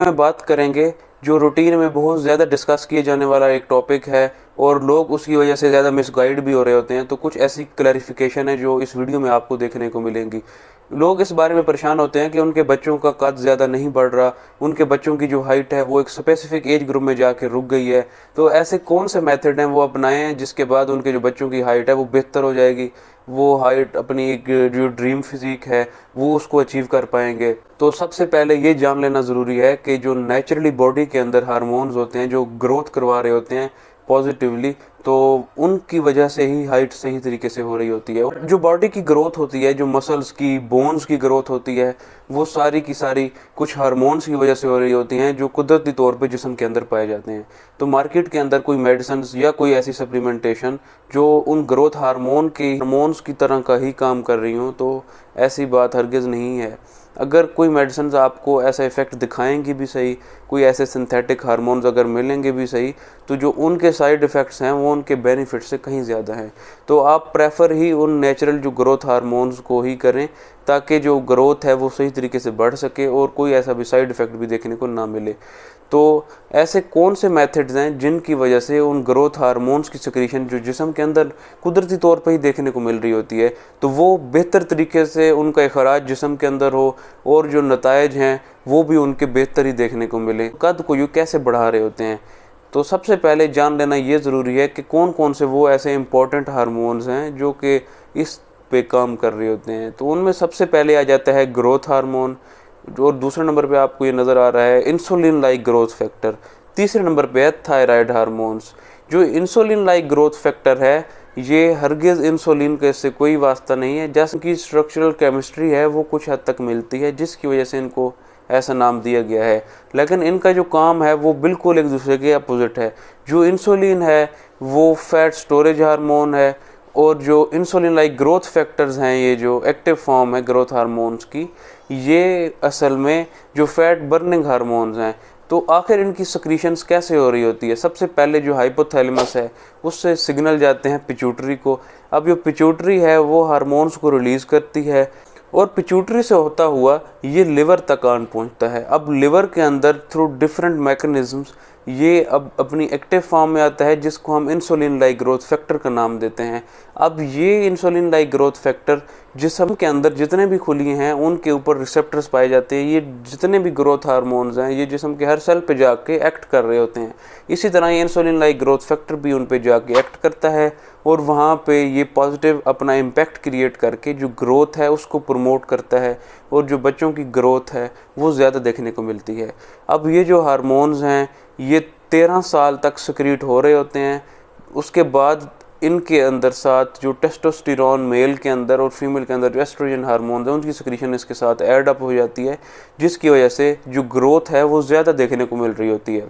में बात करेंगे जो रूटीन में बहुत ज़्यादा डिस्कस किए जाने वाला एक टॉपिक है और लोग उसकी वजह से ज़्यादा मिसगाइड भी हो रहे होते हैं। तो कुछ ऐसी क्लैरिफिकेशन है जो इस वीडियो में आपको देखने को मिलेंगी। लोग इस बारे में परेशान होते हैं कि उनके बच्चों का कद ज़्यादा नहीं बढ़ रहा, उनके बच्चों की जो हाइट है वो एक स्पेसिफिक एज ग्रुप में जाके रुक गई है। तो ऐसे कौन से मेथड हैं वो अपनाए हैं जिसके बाद उनके जो बच्चों की हाइट है वो बेहतर हो जाएगी, वो हाइट अपनी एक जो ड्रीम फिजिक है वो उसको अचीव कर पाएंगे। तो सबसे पहले ये जान लेना ज़रूरी है कि जो नेचुरली बॉडी के अंदर हार्मोन्स होते हैं जो ग्रोथ करवा रहे होते हैं पॉजिटिवली, तो उनकी वजह से ही हाइट सही तरीके से हो रही होती है। और जो बॉडी की ग्रोथ होती है, जो मसल्स की बोन्स की ग्रोथ होती है, वो सारी की सारी कुछ हार्मोन्स की वजह से हो रही होती हैं जो कुदरती तौर पे जिस्म के अंदर पाए जाते हैं। तो मार्केट के अंदर कोई मेडिसिन या कोई ऐसी सप्लीमेंटेशन जो उन ग्रोथ हार्मोन्स की तरह का ही काम कर रही हूँ, तो ऐसी बात हरगिज़ नहीं है। अगर कोई मेडिसिन आपको ऐसा इफ़ेक्ट दिखाएंगी भी सही, कोई ऐसे सिंथेटिक हार्मोन्स अगर मिलेंगे भी सही, तो जो उनके साइड इफ़ेक्ट्स हैं वो उनके बेनिफिट से कहीं ज़्यादा हैं। तो आप प्रेफर ही उन नेचुरल जो ग्रोथ हार्मोन्स को ही करें ताकि जो ग्रोथ है वो सही तरीके से बढ़ सके और कोई ऐसा भी साइड इफ़ेक्ट भी देखने को ना मिले। तो ऐसे कौन से मेथड्स हैं जिनकी वजह से उन ग्रोथ हार्मोन्स की सिक्रीशन जो जिस्म के अंदर कुदरती तौर पर ही देखने को मिल रही होती है, तो वो बेहतर तरीके से उनका इखराज जिस्म के अंदर हो और जो नतायज हैं वो भी उनके बेहतर ही देखने को मिले। कद को यूँ कैसे बढ़ा रहे होते हैं, तो सबसे पहले जान लेना ये ज़रूरी है कि कौन कौन से वो ऐसे इंपॉर्टेंट हार्मोन्स हैं जो कि इस पे काम कर रहे होते हैं। तो उनमें सबसे पहले आ जाता है ग्रोथ हार्मोन, और दूसरे नंबर पे आपको ये नज़र आ रहा है इंसुलिन लाइक ग्रोथ फैक्टर। तीसरे नंबर पे है थायराइड हार्मोन्स। जो इंसुलिन लाइक ग्रोथ फैक्टर है, ये हरगिज़ इंसुलिन के इससे कोई वास्ता नहीं है। जैसे कि स्ट्रक्चरल केमिस्ट्री है वो कुछ हद तक मिलती है जिसकी वजह से इनको ऐसा नाम दिया गया है, लेकिन इनका जो काम है वो बिल्कुल एक दूसरे के अपोजिट है। जो इंसुलिन है वो फैट स्टोरेज हार्मोन है, और जो इंसुलिन लाइक ग्रोथ फैक्टर्स हैं, ये जो एक्टिव फॉर्म है ग्रोथ हार्मोन्स की, ये असल में जो फैट बर्निंग हार्मोन्स हैं। तो आखिर इनकी सक्रीशंस कैसे हो रही होती है? सबसे पहले जो हाइपोथैलेमस है उससे सिग्नल जाते हैं पिट्यूटरी को। अब जो पिट्यूटरी है वो हार्मोन्स को रिलीज़ करती है और पिट्यूटरी से होता हुआ ये लिवर तक आन पहुंचता है। अब लिवर के अंदर थ्रू डिफरेंट मैकेनिज्म्स ये अब अपनी एक्टिव फॉर्म में आता है जिसको हम इंसुलिन लाइक ग्रोथ फैक्टर का नाम देते हैं। अब ये इंसुलिन लाइक ग्रोथ फैक्टर जिस्म के अंदर जितने भी खुलिए हैं उनके ऊपर रिसेप्टर्स पाए जाते हैं। ये जितने भी ग्रोथ हार्मोन्स हैं ये जिस्म के हर सेल पे जाके एक्ट कर रहे होते हैं। इसी तरह ये इंसुलिन लाइक ग्रोथ फैक्टर भी उन पे जाके एक्ट करता है और वहाँ पे ये पॉजिटिव अपना इम्पैक्ट क्रिएट करके जो ग्रोथ है उसको प्रमोट करता है और जो बच्चों की ग्रोथ है वो ज़्यादा देखने को मिलती है। अब ये जो हार्मोन्स हैं ये 13 साल तक सिक्रीट हो रहे होते हैं। उसके बाद इनके अंदर साथ जो टेस्टोस्टेरोन मेल के अंदर और फीमेल के अंदर जो एस्ट्रोजन हार्मोन है उनकी सिक्रीशन इसके साथ ऐड अप हो जाती है, जिसकी वजह से जो ग्रोथ है वो ज़्यादा देखने को मिल रही होती है।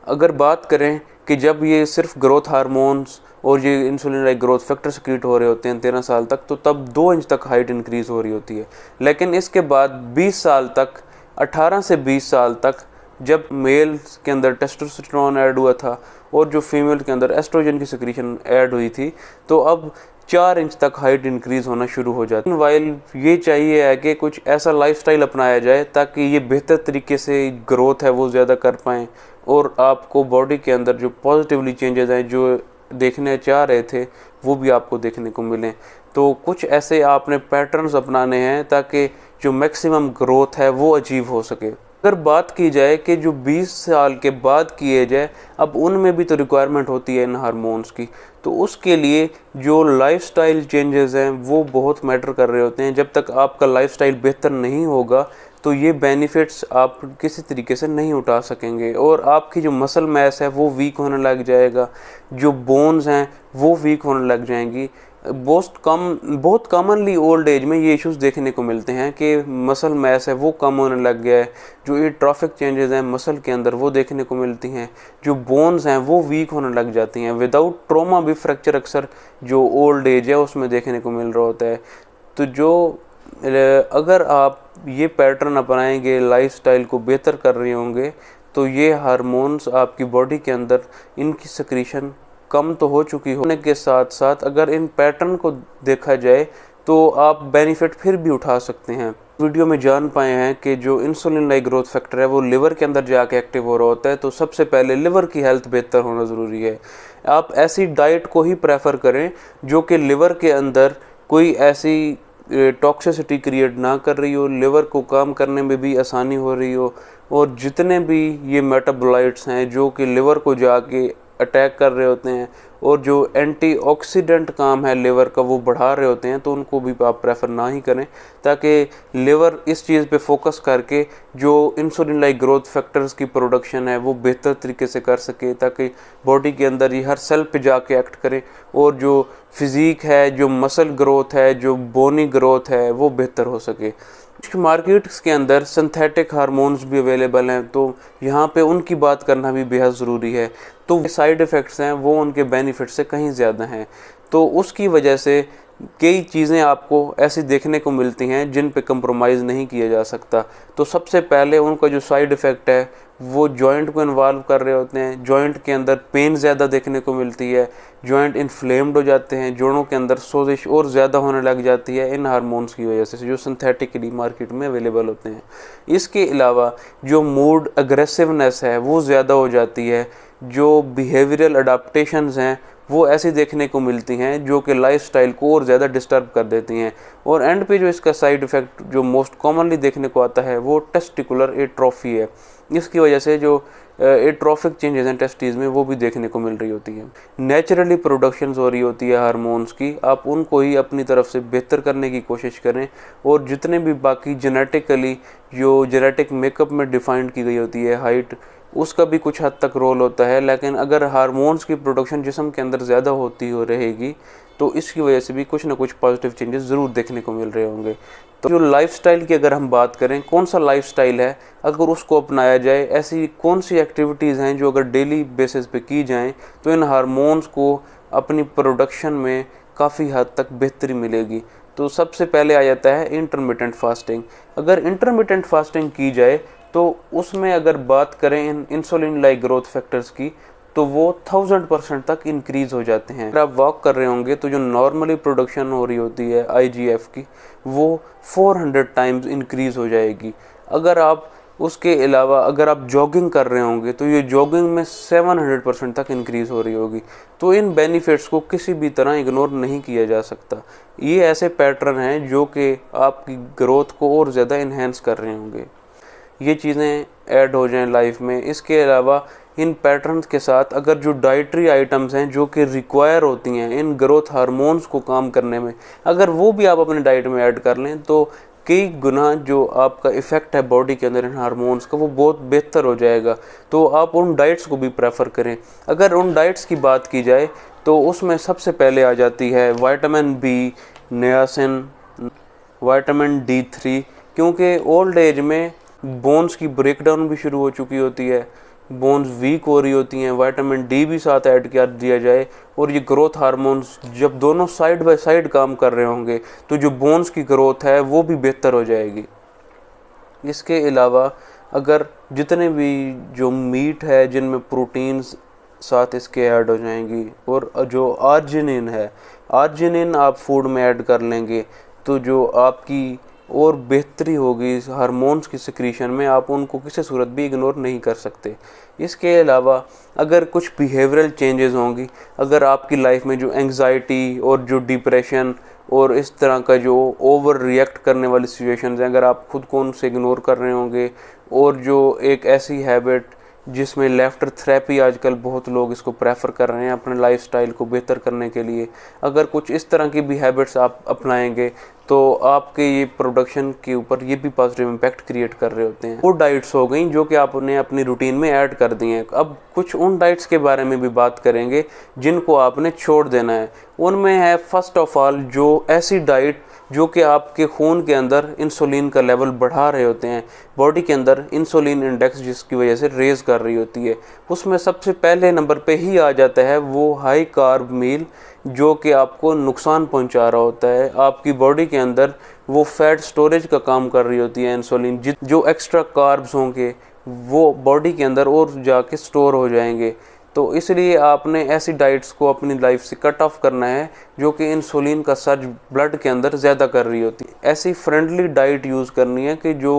अगर बात करें कि जब ये सिर्फ ग्रोथ हार्मोन्स और ये insulin like growth factor secrete हो रहे होते हैं 13 साल तक, तो तब 2 इंच तक हाइट इंक्रीज़ हो रही होती है। लेकिन इसके बाद 20 साल तक, 18 से 20 साल तक, जब मेल के अंदर टेस्टोस्टेरोन ऐड हुआ था और जो फीमेल के अंदर एस्ट्रोजन की सिक्रीशन ऐड हुई थी, तो अब 4 इंच तक हाइट इंक्रीज़ होना शुरू हो जाती है। वाइल ये चाहिए है कि कुछ ऐसा लाइफस्टाइल अपनाया जाए ताकि ये बेहतर तरीके से ग्रोथ है वो ज़्यादा कर पाएँ और आपको बॉडी के अंदर जो पॉजिटिवली चेंजेस हैं जो देखने चाह रहे थे वो भी आपको देखने को मिलें। तो कुछ ऐसे आपने पैटर्न्स अपनाने हैं ताकि जो मैक्सिमम ग्रोथ है वो अचीव हो सके। अगर बात की जाए कि जो 20 साल के बाद की एज है, अब उनमें भी तो रिक्वायरमेंट होती है इन हार्मोन्स की, तो उसके लिए जो लाइफस्टाइल चेंजेस हैं वो बहुत मैटर कर रहे होते हैं। जब तक आपका लाइफस्टाइल बेहतर नहीं होगा तो ये बेनिफिट्स आप किसी तरीके से नहीं उठा सकेंगे और आपकी जो मसल मैस है वो वीक होने लग जाएगा, जो बोन्स हैं वो वीक होने लग जाएंगी। बहुत कॉमनली ओल्ड एज में ये इश्यूज़ देखने को मिलते हैं कि मसल मैस है वो कम होने लग गया है, जो ये ट्रॉफिक चेंजेस हैं मसल के अंदर वो देखने को मिलती हैं, जो बोन्स हैं वो वीक होने लग जाती हैं। विदाउट ट्रॉमा भी फ्रैक्चर अक्सर जो ओल्ड एज है उसमें देखने को मिल रहा होता है। तो जो अगर आप ये पैटर्न अपनाएंगे, लाइफस्टाइल को बेहतर कर रहे होंगे, तो ये हार्मोन्स आपकी बॉडी के अंदर इनकी सिक्रीशन कम तो हो चुकी होने के साथ साथ अगर इन पैटर्न को देखा जाए तो आप बेनिफिट फिर भी उठा सकते हैं। वीडियो में जान पाए हैं कि जो इंसुलिन लाइक ग्रोथ फैक्टर है वो लिवर के अंदर जाके एक्टिव हो रहा होता है, तो सबसे पहले लिवर की हेल्थ बेहतर होना ज़रूरी है। आप ऐसी डाइट को ही प्रेफर करें जो कि लिवर के अंदर कोई ऐसी टॉक्सिसिटी क्रिएट ना कर रही हो, लिवर को काम करने में भी आसानी हो रही हो, और जितने भी ये मेटाबोलाइट्स हैं जो कि लिवर को जाके अटैक कर रहे होते हैं और जो एंटीऑक्सीडेंट काम है लिवर का वो बढ़ा रहे होते हैं, तो उनको भी आप प्रेफर ना ही करें, ताकि लिवर इस चीज़ पे फोकस करके जो इंसुलिन लाइक ग्रोथ फैक्टर्स की प्रोडक्शन है वो बेहतर तरीके से कर सके, ताकि बॉडी के अंदर ये हर सेल पे जाके एक्ट करे और जो फिज़िक है, जो मसल ग्रोथ है, जो बोनी ग्रोथ है वो बेहतर हो सके। मार्केट्स के अंदर सिंथेटिक हार्मोन्स भी अवेलेबल हैं, तो यहाँ पे उनकी बात करना भी बेहद ज़रूरी है। तो साइड इफ़ेक्ट्स हैं वो उनके बेनिफिट से कहीं ज़्यादा हैं, तो उसकी वजह से कई चीज़ें आपको ऐसी देखने को मिलती हैं जिन पे कंप्रोमाइज़ नहीं किया जा सकता। तो सबसे पहले उनका जो साइड इफ़ेक्ट है वो जॉइंट को इन्वॉल्व कर रहे होते हैं। जॉइंट के अंदर पेन ज़्यादा देखने को मिलती है, जॉइंट इन्फ्लेम्ड हो जाते हैं, जोड़ों के अंदर सोजिश और ज़्यादा होने लग जाती है इन हार्मोन्स की वजह से जो सिंथेटिकली मार्केट में अवेलेबल होते हैं। इसके अलावा जो मूड अग्रेसिवनेस है वो ज़्यादा हो जाती है, जो बिहेवियरल अडाप्टेशंस हैं वो ऐसी देखने को मिलती हैं जो कि लाइफस्टाइल को और ज़्यादा डिस्टर्ब कर देती हैं। और एंड पे जो इसका साइड इफ़ेक्ट जो मोस्ट कॉमनली देखने को आता है वो टेस्टिकुलर एट्रोफी है। इसकी वजह से जो एट्रोफिक चेंजेस हैं टेस्टिस में वो भी देखने को मिल रही होती है। नेचुरली प्रोडक्शंस हो रही होती है हार्मोन्स की, आप उनको ही अपनी तरफ से बेहतर करने की कोशिश करें। और जितने भी बाकी जेनेटिकली जो जेनेटिक मेकअप में डिफाइंड की गई होती है हाइट, उसका भी कुछ हद तक रोल होता है, लेकिन अगर हार्मोन्स की प्रोडक्शन जिस्म के अंदर ज़्यादा होती हो रहेगी तो इसकी वजह से भी कुछ ना कुछ पॉजिटिव चेंजेस ज़रूर देखने को मिल रहे होंगे। तो जो लाइफस्टाइल की अगर हम बात करें, कौन सा लाइफस्टाइल है अगर उसको अपनाया जाए, ऐसी कौन सी एक्टिविटीज़ हैं जो अगर डेली बेसिस पे की जाएं तो इन हार्मोन्स को अपनी प्रोडक्शन में काफ़ी हद तक बेहतरी मिलेगी। तो सबसे पहले आ जाता है इंटरमिटेंट फास्टिंग। अगर इंटरमिटेंट फास्टिंग की जाए तो उसमें अगर बात करें इंसुलिन लाइक ग्रोथ फैक्टर्स की तो वो 1000% तक इंक्रीज़ हो जाते हैं। अगर आप वॉक कर रहे होंगे तो जो नॉर्मली प्रोडक्शन हो रही होती है IGF की वो 400 टाइम्स इंक्रीज़ हो जाएगी। अगर आप उसके अलावा अगर आप जॉगिंग कर रहे होंगे तो ये जॉगिंग में 700% तक इंक्रीज़ हो रही होगी। तो इन बेनिफिट्स को किसी भी तरह इग्नोर नहीं किया जा सकता। ये ऐसे पैटर्न हैं जो कि आपकी ग्रोथ को और ज़्यादा इन्हेंस कर रहे होंगे। ये चीज़ें ऐड हो जाएं लाइफ में। इसके अलावा इन पैटर्न्स के साथ अगर जो डाइटरी आइटम्स हैं जो कि रिक्वायर होती हैं इन ग्रोथ हार्मोन्स को काम करने में, अगर वो भी आप अपने डाइट में ऐड कर लें तो कई गुना जो आपका इफ़ेक्ट है बॉडी के अंदर इन हार्मोन्स का वो बहुत बेहतर हो जाएगा। तो आप उन डाइट्स को भी प्रेफर करें। अगर उन डाइट्स की बात की जाए तो उसमें सबसे पहले आ जाती है vitamin B, niacin, vitamin D3, क्योंकि ओल्ड एज में बोन्स की ब्रेकडाउन भी शुरू हो चुकी होती है, बोन्स वीक हो रही होती हैं। विटामिन D भी साथ ऐड कर दिया जाए और ये ग्रोथ हार्मोन्स जब दोनों साइड बाय साइड काम कर रहे होंगे तो जो बोन्स की ग्रोथ है वो भी बेहतर हो जाएगी। इसके अलावा अगर जितने भी जो मीट है जिनमें प्रोटीन्स साथ इसके ऐड हो जाएंगी, और जो आर्जिनिन है, आर्जिनिन आप फूड में ऐड कर लेंगे तो जो आपकी और बेहतरी होगी इस हार्मोन्स की सिक्रीशन में, आप उनको किसी सूरत भी इग्नोर नहीं कर सकते। इसके अलावा अगर कुछ बिहेवियरल चेंजेस होंगी, अगर आपकी लाइफ में जो एंग्जाइटी और जो डिप्रेशन और इस तरह का जो ओवर रिएक्ट करने वाली सिचुएशंस हैं, अगर आप खुद को उनसे इग्नोर कर रहे होंगे, और जो एक ऐसी हैबिट जिसमें लेफ्टर थेरेपी आजकल बहुत लोग इसको प्रेफर कर रहे हैं अपने लाइफस्टाइल को बेहतर करने के लिए, अगर कुछ इस तरह की भी हैबिट्स आप अपनाएंगे तो आपके ये प्रोडक्शन के ऊपर ये भी पॉजिटिव इम्पैक्ट क्रिएट कर रहे होते हैं। वो डाइट्स हो गई जो कि आपने अपनी रूटीन में ऐड कर दी हैं। अब कुछ उन डाइट्स के बारे में भी बात करेंगे जिनको आपने छोड़ देना है। उनमें है फर्स्ट ऑफ ऑल जो ऐसी डाइट जो कि आपके खून के अंदर इंसुलिन का लेवल बढ़ा रहे होते हैं, बॉडी के अंदर इंसुलिन इंडेक्स जिसकी वजह से रेज कर रही होती है, उसमें सबसे पहले नंबर पे ही आ जाता है वो हाई कार्ब मील जो कि आपको नुकसान पहुंचा रहा होता है। आपकी बॉडी के अंदर वो फैट स्टोरेज का काम कर रही होती है इंसुलिन, जो एक्स्ट्रा कार्ब्स होंगे वो बॉडी के अंदर और जाके स्टोर हो जाएंगे। तो इसलिए आपने ऐसी डाइट्स को अपनी लाइफ से कट ऑफ करना है जो कि इंसुलिन का सर्ज ब्लड के अंदर ज़्यादा कर रही होती है। ऐसी फ्रेंडली डाइट यूज़ करनी है कि जो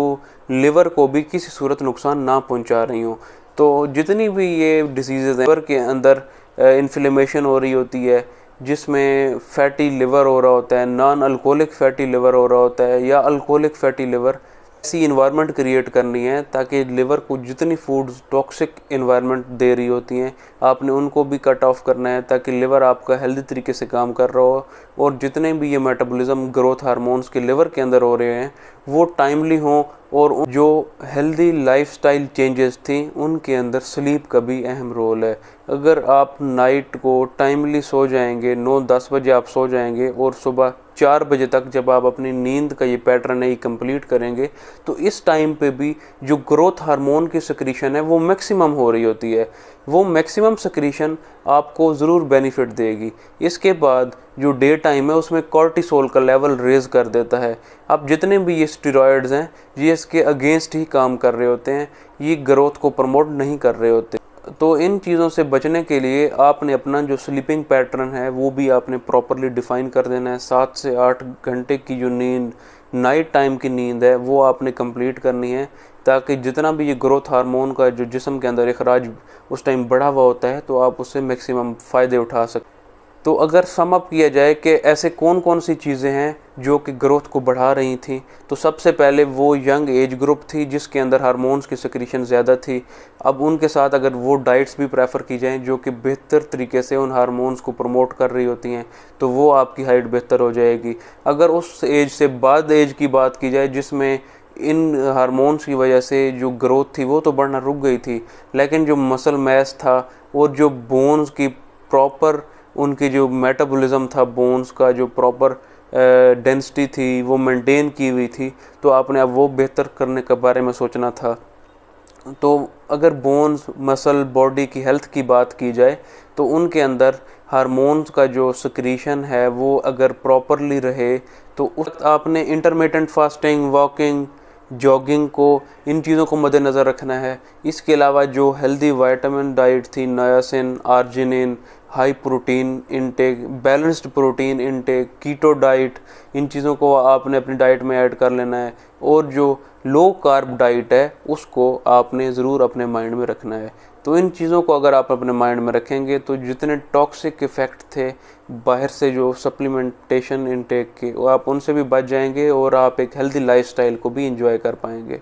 लिवर को भी किसी सूरत नुकसान ना पहुंचा रही हो। तो जितनी भी ये डिसीज़ेज़ हैं, लिवर के अंदर इन्फ्लेमेशन हो रही होती है, जिसमें फैटी लिवर हो रहा होता है, नॉन अल्कोहलिक फैटी लिवर हो रहा होता है या अल्कोहलिक फैटी लिवर, ऐसी इन्वायरमेंट क्रिएट करनी है ताकि लिवर को जितनी फूड्स टॉक्सिक इन्वायरमेंट दे रही होती हैं आपने उनको भी कट ऑफ करना है ताकि लिवर आपका हेल्दी तरीके से काम कर रहा हो, और जितने भी ये मेटाबॉलिज्म ग्रोथ हार्मोन्स के लिवर के अंदर हो रहे हैं वो टाइमली हों। और जो हेल्दी लाइफस्टाइल चेंजेस थी उनके अंदर स्लीप का भी अहम रोल है। अगर आप नाइट को टाइमली सो जाएंगे, 9-10 बजे आप सो जाएंगे और सुबह 4 बजे तक जब आप अपनी नींद का ये पैटर्न है ये कंप्लीट करेंगे, तो इस टाइम पे भी जो ग्रोथ हार्मोन की सिक्रीशन है वो मैक्सिमम हो रही होती है। वो मैक्सिमम सिक्रीशन आपको ज़रूर बेनिफिट देगी। इसके बाद जो डे टाइम है उसमें कॉर्टिसोल का लेवल रेज कर देता है। अब जितने भी ये स्टेरॉयड्स हैं ये इसके अगेंस्ट ही काम कर रहे होते हैं, ये ग्रोथ को प्रमोट नहीं कर रहे होते। तो इन चीज़ों से बचने के लिए आपने अपना जो स्लीपिंग पैटर्न है वो भी आपने प्रॉपरली डिफ़ाइन कर देना है। 7 से 8 घंटे की जो नींद नाइट टाइम की नींद है वो आपने कंप्लीट करनी है ताकि जितना भी ये ग्रोथ हार्मोन का जो जिस्म के अंदर इखराज उस टाइम बढ़ा हुआ होता है तो आप उससे मैक्सिमम फ़ायदे उठा सकते। तो अगर सम अप किया जाए कि ऐसे कौन कौन सी चीज़ें हैं जो कि ग्रोथ को बढ़ा रही थी, तो सबसे पहले वो यंग एज ग्रुप थी जिसके अंदर हार्मोन्स की सिक्रीशन ज़्यादा थी। अब उनके साथ अगर वो डाइट्स भी प्रेफर की जाएं जो कि बेहतर तरीके से उन हार्मोन्स को प्रमोट कर रही होती हैं तो वो आपकी हाइट बेहतर हो जाएगी। अगर उस एज से बाद एज की बात की जाए जिसमें इन हार्मोन्स की वजह से जो ग्रोथ थी वो तो बढ़ना रुक गई थी, लेकिन जो मसल मैस था और जो बोन्स की प्रॉपर उनकी जो मेटाबॉलिज्म था, बोन्स का जो प्रॉपर डेंसिटी थी वो मेंटेन की हुई थी, तो आपने अब वो बेहतर करने के बारे में सोचना था। तो अगर बोन्स मसल बॉडी की हेल्थ की बात की जाए तो उनके अंदर हार्मोन्स का जो सिक्रीशन है वो अगर प्रॉपरली रहे तो उस आपने इंटरमिटेंट फास्टिंग, वॉकिंग, जॉगिंग को इन चीज़ों को मद्देनज़र रखना है। इसके अलावा जो हेल्दी विटामिन डाइट थी, niacin, arginine, high protein intake, balanced protein intake, keto diet, इन चीज़ों को आपने अपनी डाइट में ऐड कर लेना है। और जो लो कार्ब डाइट है उसको आपने ज़रूर अपने माइंड में रखना है। तो इन चीज़ों को अगर आप अपने माइंड में रखेंगे तो जितने टॉक्सिक इफ़ेक्ट थे बाहर से जो सप्लीमेंटेशन इनटेक के, वो आप उनसे भी बच जाएंगे और आप एक हेल्दी लाइफस्टाइल को भी इंजॉय कर पाएंगे।